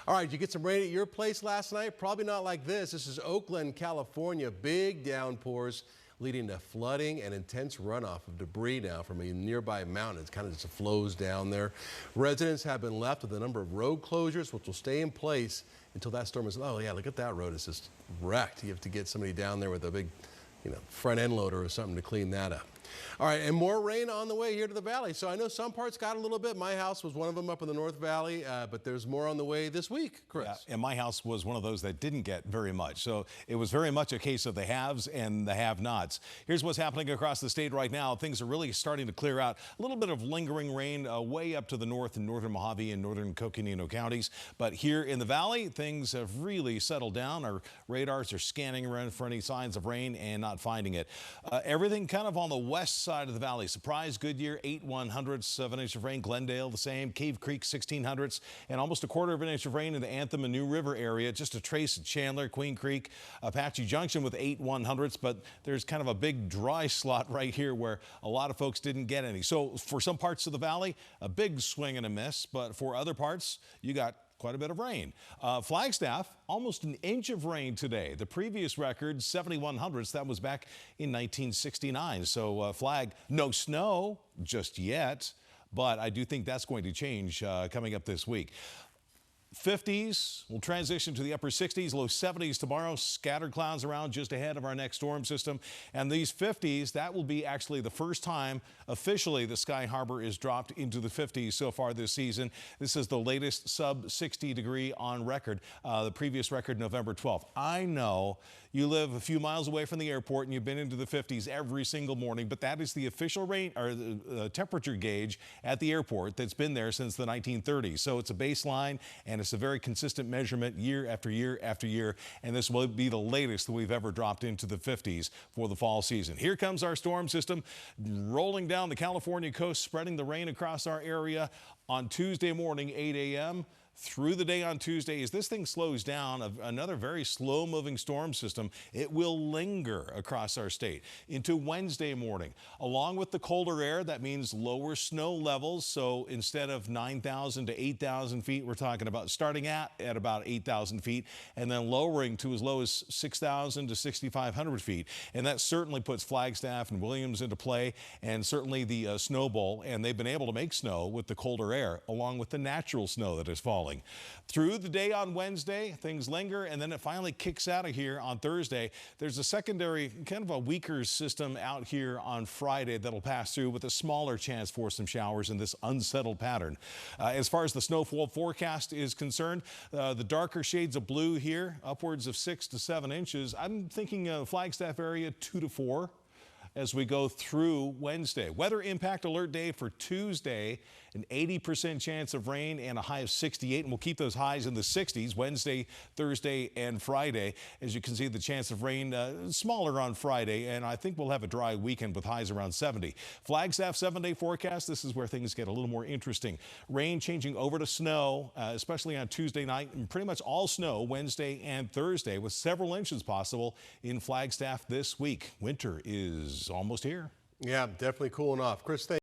All right, did you get some rain at your place last night? Probably not like this. This is Oakland, California. Big downpours leading to flooding and intense runoff of debris now from a nearby mountain. It kind of just flows down there. Residents have been left with a number of road closures, which will stay in place until that storm is. Oh yeah, look at that road. It's just wrecked. You have to get somebody down there with a big, front end loader or something to clean that up. All right, and more rain on the way here to the valley. So I know some parts got a little bit. My house was one of them up in the North Valley, but there's more on the way this week, Chris. Yeah, and my house was one of those that didn't get very much. So it was very much a case of the haves and the have-nots. Here's what's happening across the state right now. Things are really starting to clear out. A little bit of lingering rain way up to the north in northern Mojave and northern Coconino counties. But here in the valley, things have really settled down. Our radars are scanning around for any signs of rain and not finding it. Everything kind of on the west side of the valley. Surprise, Goodyear, 8/100ths of an inch of rain. Glendale, the same. Cave Creek, 1600ths, and almost a quarter of an inch of rain in the Anthem and New River area. Just a trace at Chandler, Queen Creek, Apache Junction with 8/100ths, but there's kind of a big dry slot right here where a lot of folks didn't get any. So for some parts of the valley, a big swing and a miss, but for other parts, you got quite a bit of rain. Flagstaff, almost an inch of rain today. The previous record, 71/100ths, that was back in 1969. So Flag, no snow just yet, but I do think that's going to change coming up this week. 50s will transition to the upper 60s, low 70s tomorrow. Scattered clouds around just ahead of our next storm system. And these 50s, that will be actually the first time officially the Sky Harbor is dropped into the 50s so far this season. This is the latest sub 60 degree on record. The previous record, November 12th. I know you live a few miles away from the airport and you've been into the 50s every single morning, but that is the official rain or the temperature gauge at the airport that's been there since the 1930s. So it's a baseline and it's a very consistent measurement year after year after year, and this will be the latest that we've ever dropped into the 50s for the fall season. Here comes our storm system rolling down the California coast, spreading the rain across our area on Tuesday morning, 8 a.m. Through the day on Tuesday, as this thing slows down, another very slow-moving storm system, it will linger across our state into Wednesday morning. Along with the colder air, that means lower snow levels. So instead of 9,000 to 8,000 feet, we're talking about starting at about 8,000 feet and then lowering to as low as 6,000 to 6,500 feet. And that certainly puts Flagstaff and Williams into play, and certainly the Snow Bowl. And they've been able to make snow with the colder air, along with the natural snow that is falling. Through the day on Wednesday, things linger, and then it finally kicks out of here on Thursday. There's a secondary, kind of a weaker system out here on Friday that'll pass through with a smaller chance for some showers in this unsettled pattern. As far as the snowfall forecast is concerned, the darker shades of blue here, upwards of 6 to 7 inches. I'm thinking Flagstaff area 2 to 4. As we go through Wednesday. Weather impact alert day for Tuesday, an 80% chance of rain and a high of 68, and we'll keep those highs in the 60s Wednesday, Thursday, and Friday. As you can see, the chance of rain smaller on Friday, and I think we'll have a dry weekend with highs around 70. Flagstaff 7-day forecast, this is where things get a little more interesting. Rain changing over to snow, especially on Tuesday night, and pretty much all snow Wednesday and Thursday, with several inches possible in Flagstaff this week. Winter is almost here. Yeah, definitely cooling off. Chris, thank you.